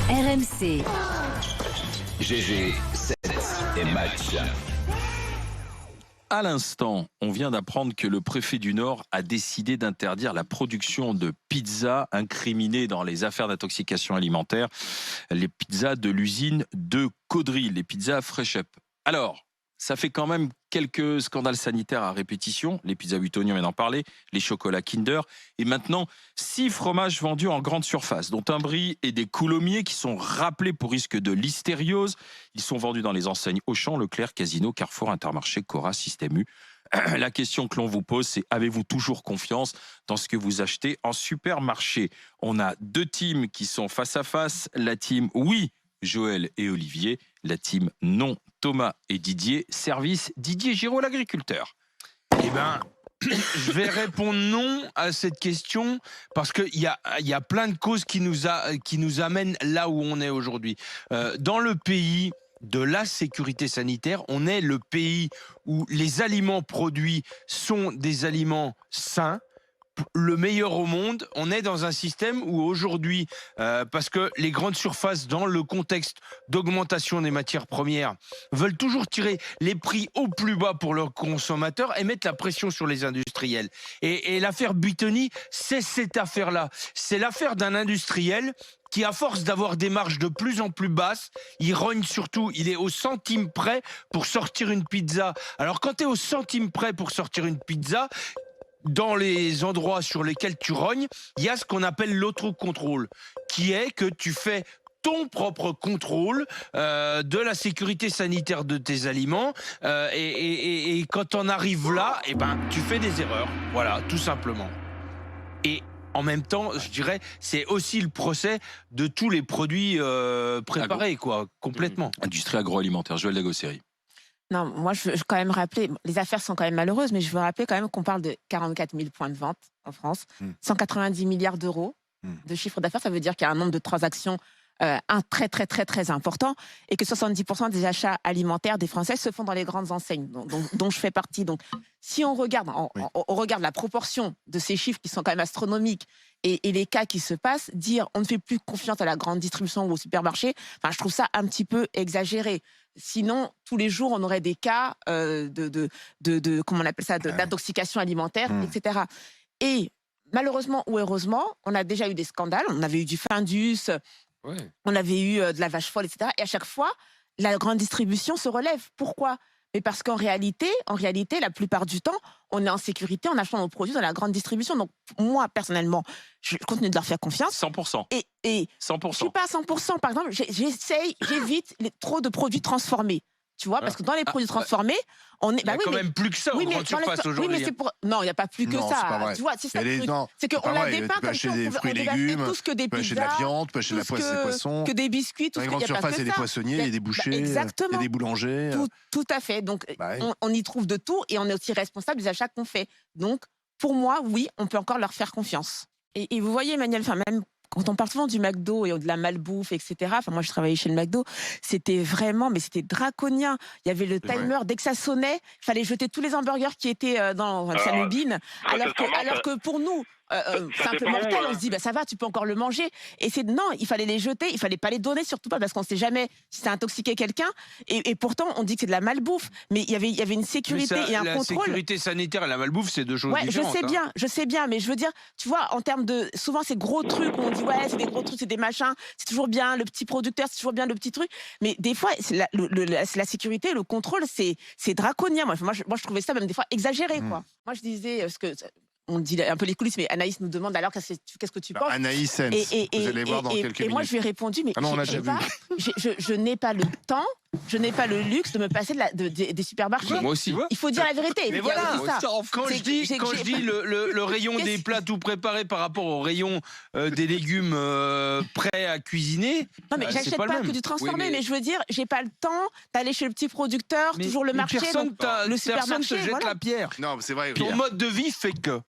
RMC. GG, 7 et match. À l'instant, on vient d'apprendre que le préfet du Nord a décidé d'interdire la production de pizzas incriminées dans les affaires d'intoxication alimentaire, les pizzas de l'usine de Caudry, les pizzas Fresh Up. Alors, ça fait quand même quelques scandales sanitaires à répétition, les pizzas 8 oignons, on vient d'en parler, les chocolats Kinder, et maintenant 6 fromages vendus en grande surface, dont un brie et des coulommiers qui sont rappelés pour risque de listériose. Ils sont vendus dans les enseignes Auchan, Leclerc, Casino, Carrefour, Intermarché, Cora, Système U. La question que l'on vous pose, c'est avez-vous toujours confiance dans ce que vous achetez en supermarché? On a deux teams qui sont face à face. La team oui, Joël et Olivier. La team non, Thomas et Didier. Service Didier Giraud, l'agriculteur. Eh ben, je vais répondre non à cette question parce qu'il y a plein de causes qui nous amènent là où on est aujourd'hui. Dans le pays de la sécurité sanitaire, on est le pays où les aliments produits sont des aliments sains, le meilleur au monde. On est dans un système où aujourd'hui, parce que les grandes surfaces, dans le contexte d'augmentation des matières premières, veulent toujours tirer les prix au plus bas pour leurs consommateurs et mettre la pression sur les industriels. Et l'affaire Buitoni, c'est cette affaire-là. C'est l'affaire d'un industriel qui, à force d'avoir des marges de plus en plus basses, il rogne surtout, il est au centime près pour sortir une pizza. Alors quand tu es au centime près pour sortir une pizza, dans les endroits sur lesquels tu rognes, il y a ce qu'on appelle l'autocontrôle, qui est que tu fais ton propre contrôle de la sécurité sanitaire de tes aliments et quand on arrive là, eh ben, tu fais des erreurs, voilà, tout simplement. Et en même temps, je dirais, c'est aussi le procès de tous les produits préparés, quoi, complètement. Industrie agroalimentaire, Joël Dagosseri. Non, moi, je veux quand même rappeler, les affaires sont quand même malheureuses, mais je veux rappeler quand même qu'on parle de 44 000 points de vente en France, 190 milliards d'euros de chiffre d'affaires. Ça veut dire qu'il y a un nombre de transactions très important et que 70% des achats alimentaires des Français se font dans les grandes enseignes, dont je fais partie. Donc, si on regarde, on regarde la proportion de ces chiffres qui sont quand même astronomiques et les cas qui se passent, dire on ne fait plus confiance à la grande distribution ou au supermarché, enfin, je trouve ça un petit peu exagéré. Sinon, tous les jours, on aurait des cas comment on appelle ça, d'intoxication alimentaire, etc. Et malheureusement ou heureusement, on a déjà eu des scandales. On avait eu du Findus, on avait eu de la vache folle, etc. Et à chaque fois, la grande distribution se relève. Pourquoi ? Mais parce qu'en réalité, la plupart du temps, on est en sécurité en achetant nos produits dans la grande distribution. Donc, moi, personnellement, je continue de leur faire confiance. 100%. Et 100%. je suis pas à 100%. Par exemple, j'évite trop de produits transformés. Tu vois, parce que dans les produits transformés, on est. Il y a quand même plus que ça aux grandes surfaces aujourd'hui. Oui, mais c'est pour. Non, il n'y a pas plus que ça. Tu vois, c'est ça le truc. C'est qu'on la dépeint comme si on devait acheter tous que des pizzas. Tu peux acheter de la viande, tu peux acheter de la poisson, que des biscuits, tout dans ce les qu'il y grandes a pas surfaces, que il y a des poissonniers, il y a des bouchers, il y a des boulangers. Tout à fait. Donc, on y trouve de tout et on est aussi responsable des achats qu'on fait. Donc, pour moi, oui, on peut encore leur faire confiance. Et vous voyez, Emmanuel, enfin même. Quand on parle souvent du McDo et de la malbouffe, etc., enfin moi je travaillais chez le McDo, c'était vraiment, mais c'était draconien. Il y avait le timer, dès que ça sonnait, il fallait jeter tous les hamburgers qui étaient dans le Sanubin, alors que pour nous, simple mortel, on se dit, bah, ça va, tu peux encore le manger. Et non, il fallait les jeter, il fallait pas les donner, surtout pas, parce qu'on sait jamais si ça a intoxiqué quelqu'un. Et pourtant, on dit que c'est de la malbouffe, mais il y avait une sécurité et un contrôle. La sécurité sanitaire et la malbouffe, c'est deux choses différentes. Je sais bien, mais je veux dire, tu vois, en termes de, souvent ces gros trucs où on dit, ouais, c'est des gros trucs, c'est des machins, c'est toujours bien, le petit producteur, c'est toujours bien le petit truc. Mais des fois, la sécurité, le contrôle, c'est draconien. Moi, je trouvais ça même des fois exagéré, quoi. Moi, je disais, parce que on dit un peu les coulisses, mais Anaïs nous demande alors qu'est-ce que tu penses. Anaïs Sens, vous allez voir dans quelques minutes. Et moi, je lui ai répondu, mais je n'ai pas le temps, je n'ai pas le luxe de me passer des supermarchés. Moi aussi. Il faut dire la vérité. Mais voilà, quand je dis le rayon des plats tout préparés par rapport au rayon des légumes prêts à cuisiner. Non, mais j'achète pas que du transformé, mais je veux dire, j'ai pas le temps d'aller chez le petit producteur, toujours le marché, personne le supermarché. se jette la pierre. Non, c'est vrai. Ton mode de vie fait que.